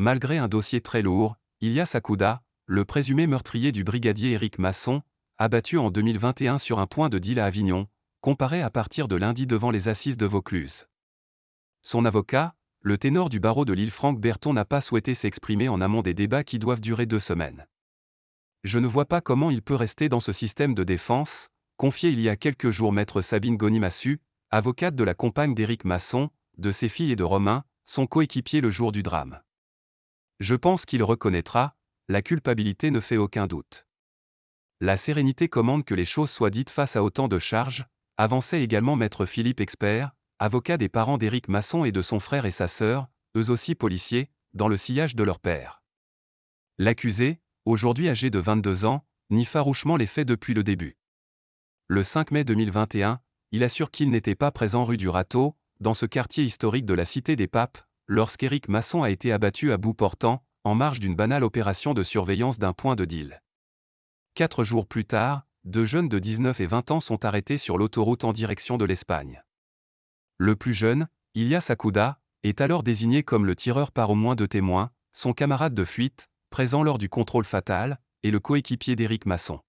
Malgré un dossier très lourd, Ilyas Hakouda, le présumé meurtrier du brigadier Éric Masson, abattu en 2021 sur un point de deal à Avignon, comparaît à partir de lundi devant les assises de Vaucluse. Son avocat, le ténor du barreau de Lille Franck Berton n'a pas souhaité s'exprimer en amont des débats qui doivent durer 2 semaines. Je ne vois pas comment il peut rester dans ce système de défense, confiait il y a quelques jours maître Sabine Gonimassu, avocate de la compagne d'Éric Masson, de ses filles et de Romain, son coéquipier le jour du drame. Je pense qu'il reconnaîtra, la culpabilité ne fait aucun doute. La sérénité commande que les choses soient dites face à autant de charges, avançait également maître Philippe Expert, avocat des parents d'Éric Masson et de son frère et sa sœur, eux aussi policiers, dans le sillage de leur père. L'accusé, aujourd'hui âgé de 22 ans, nie farouchement les faits depuis le début. Le 5 mai 2021, il assure qu'il n'était pas présent rue du Râteau, dans ce quartier historique de la Cité des Papes, lorsqu'Éric Masson a été abattu à bout portant, en marge d'une banale opération de surveillance d'un point de deal. 4 jours plus tard, 2 jeunes de 19 et 20 ans sont arrêtés sur l'autoroute en direction de l'Espagne. Le plus jeune, Ilyas Hakouda, est alors désigné comme le tireur par au moins 2 témoins, son camarade de fuite, présent lors du contrôle fatal, et le coéquipier d'Éric Masson.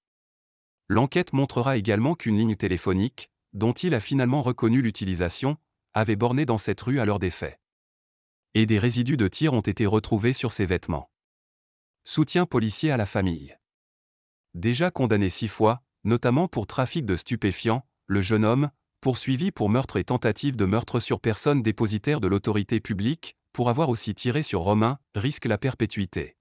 L'enquête montrera également qu'une ligne téléphonique, dont il a finalement reconnu l'utilisation, avait borné dans cette rue à l'heure des faits. Et des résidus de tir ont été retrouvés sur ses vêtements. Soutien policier à la famille. Déjà condamné 6 fois, notamment pour trafic de stupéfiants, le jeune homme, poursuivi pour meurtre et tentative de meurtre sur personne dépositaire de l'autorité publique, pour avoir aussi tiré sur Romain, risque la perpétuité.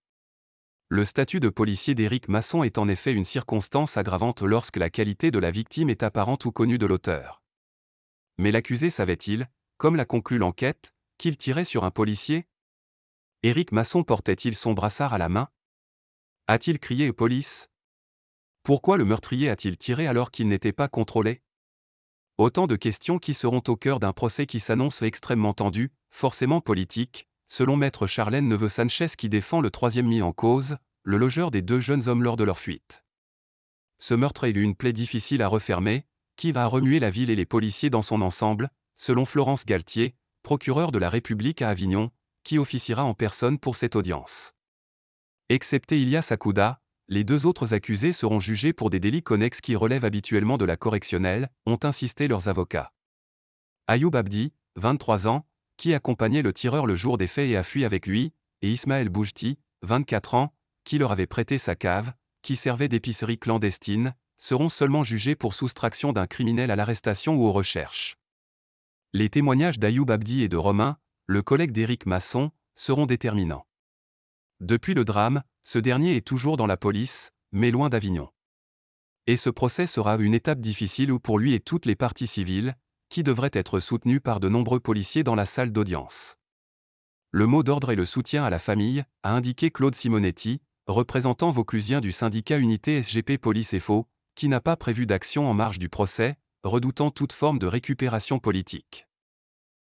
Le statut de policier d'Éric Masson est en effet une circonstance aggravante lorsque la qualité de la victime est apparente ou connue de l'auteur. Mais l'accusé savait-il, comme l'a conclu l'enquête, qu'il tirait sur un policier? Éric Masson portait-il son brassard à la main? A-t-il crié « police » ? Pourquoi le meurtrier a-t-il tiré alors qu'il n'était pas contrôlé? Autant de questions qui seront au cœur d'un procès qui s'annonce extrêmement tendu, forcément politique, selon maître Charlène Neveu-Sanchez qui défend le troisième mis en cause, le logeur des 2 jeunes hommes lors de leur fuite. Ce meurtre est une plaie difficile à refermer, qui va remuer la ville et les policiers dans son ensemble, selon Florence Galtier, procureure de la République à Avignon, qui officiera en personne pour cette audience. Excepté Ilyas Hakouda, les 2 autres accusés seront jugés pour des délits connexes qui relèvent habituellement de la correctionnelle, ont insisté leurs avocats. Ayoub Abdi, 23 ans, qui accompagnait le tireur le jour des faits et a fui avec lui, et Ismaël Boujti, 24 ans, qui leur avait prêté sa cave, qui servait d'épicerie clandestine, seront seulement jugés pour soustraction d'un criminel à l'arrestation ou aux recherches. Les témoignages d'Ayoub Abdi et de Romain, le collègue d'Éric Masson, seront déterminants. Depuis le drame, ce dernier est toujours dans la police, mais loin d'Avignon. Et ce procès sera une étape difficile pour lui et toutes les parties civiles, qui devraient être soutenues par de nombreux policiers dans la salle d'audience. Le mot d'ordre est le soutien à la famille, a indiqué Claude Simonetti, représentant vauclusien du syndicat Unité SGP Police FO, qui n'a pas prévu d'action en marge du procès, redoutant toute forme de récupération politique.